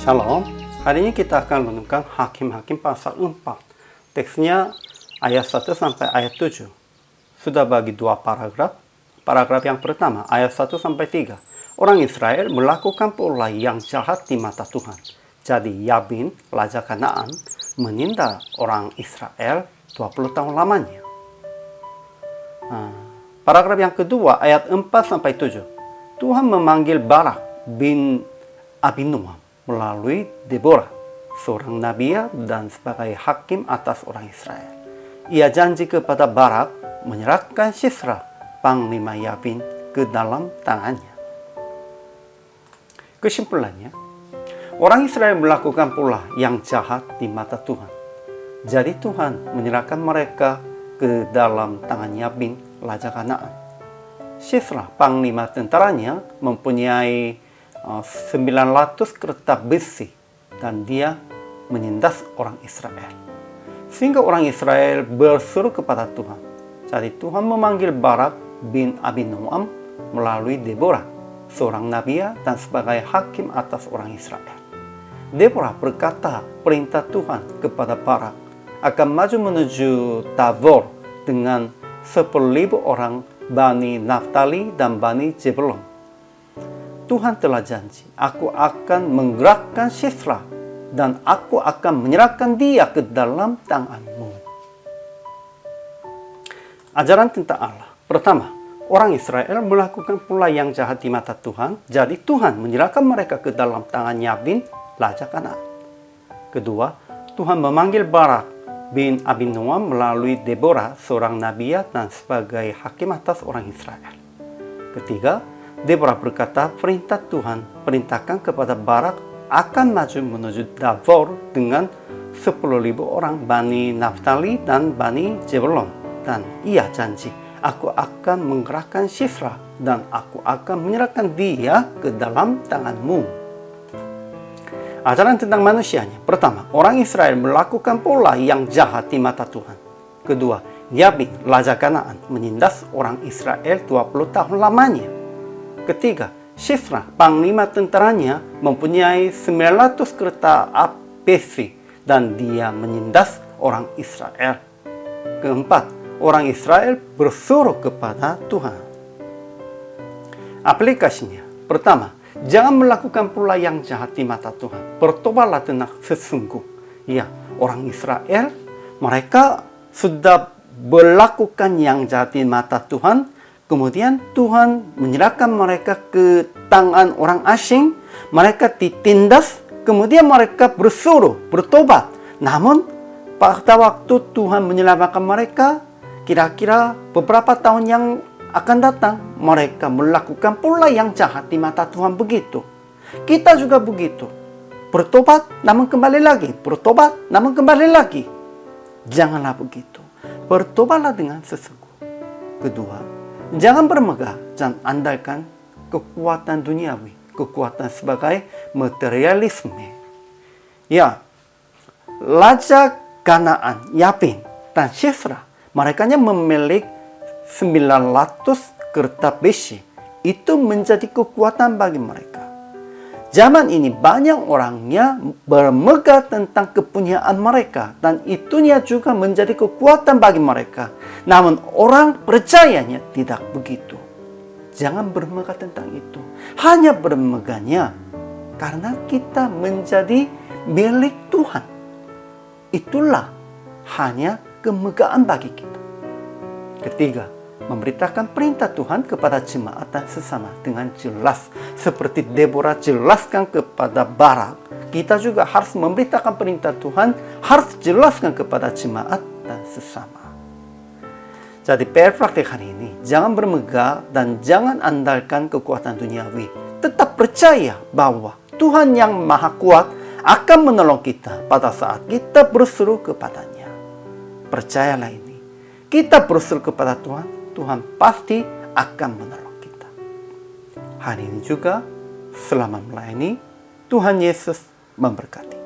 Shalom, hari ini kita akan menemukan Hakim-Hakim pasal 4. Teksnya ayat 1 sampai ayat 7. Sudah bagi dua paragraf. Paragraf yang pertama, ayat 1 sampai 3. Orang Israel melakukan pola yang jahat di mata Tuhan. Jadi Yabin, Raja Kanaan, menindas orang Israel 20 tahun lamanya. Paragraf yang kedua, ayat 4 sampai 7. Tuhan memanggil Barak bin Abinoam melalui Deborah, seorang nabi dan sebagai hakim atas orang Israel. Ia janji kepada Barak menyerahkan Sisera, panglima Yabin, ke dalam tangannya. Kesimpulannya, orang Israel melakukan pula yang jahat di mata Tuhan. Jadi Tuhan menyerahkan mereka ke dalam tangan Yabin, Raja Kanaan. Sisera, panglima tentaranya, mempunyai 900 kereta besi dan dia menindas orang Israel. Sehingga orang Israel berseru kepada Tuhan. Jadi Tuhan memanggil Barak bin Abinoam melalui Deborah, seorang nabi dan sebagai hakim atas orang Israel. Deborah berkata perintah Tuhan kepada Barak akan maju menuju Tabor dengan 10.000 orang Bani Naftali dan Bani Zebulon. Tuhan telah janji, aku akan menggerakkan Sisera dan aku akan menyerahkan dia ke dalam tanganmu. Ajaran tentang Allah. Pertama, orang Israel melakukan pula yang jahat di mata Tuhan, jadi Tuhan menyerahkan mereka ke dalam tangan Yabin, Raja Kanaan. Kedua, Tuhan memanggil Barak bin Abinoam melalui Deborah, seorang nabi dan sebagai hakim atas orang Israel. Ketiga, Deborah berkata, perintah Tuhan perintahkan kepada Barak akan maju menuju Tabor dengan 10.000 orang Bani Naftali dan Bani Zebulon. Dan ia janji, aku akan menggerakkan Sisera dan aku akan menyerahkan dia ke dalam tanganmu. Ajaran tentang manusianya. Pertama, orang Israel melakukan pola yang jahat di mata Tuhan. Kedua, Yabin, Raja Kanaan, menindas orang Israel 20 tahun lamanya. Ketiga, Sisera, panglima tentaranya, mempunyai 900 kereta besi dan dia menindas orang Israel. Keempat, orang Israel berseru kepada Tuhan. Aplikasinya. Pertama, jangan melakukan pula yang jahat di mata Tuhan. Bertobatlah dengan sesungguh. Ya, orang Israel, mereka sudah melakukan yang jahat di mata Tuhan. Kemudian Tuhan menyerahkan mereka ke tangan orang asing. Mereka ditindas. Kemudian mereka bersuruh bertobat. Namun pada waktu Tuhan menyelamatkan mereka, kira-kira beberapa tahun yang akan datang, mereka melakukan pula yang jahat di mata Tuhan begitu. Kita juga begitu. Bertobat namun kembali lagi. Bertobat namun kembali lagi. Janganlah begitu. Bertobatlah dengan sesungguh. Kedua, jangan bermegah dan andalkan kekuatan duniawi, kekuatan sebagai materialisme. Ya, Raja Kanaan, Yabin, dan Sisera, mereka memiliki 900 kereta besi. Itu menjadi kekuatan bagi mereka. Zaman ini banyak orangnya bermegah tentang kepunyaan mereka dan itunya juga menjadi kekuatan bagi mereka. Namun orang percayanya tidak begitu. Jangan bermegah tentang itu. Hanya bermegahnya karena kita menjadi milik Tuhan. Itulah hanya kemegahan bagi kita. Ketiga, memberitakan perintah Tuhan kepada jemaat dan sesama dengan jelas. Seperti Deborah jelaskan kepada Barak, kita juga harus memberitakan perintah Tuhan, harus jelaskan kepada jemaat dan sesama. Jadi praktik hari ini, jangan bermegah dan jangan andalkan kekuatan duniawi. Tetap percaya bahwa Tuhan yang Maha Kuat akan menolong kita pada saat kita berseru kepadanya. Percayalah ini. Kita berseru kepada Tuhan, Tuhan pasti akan menolong kita. Hari ini juga, selamat melayani. Tuhan Yesus memberkati.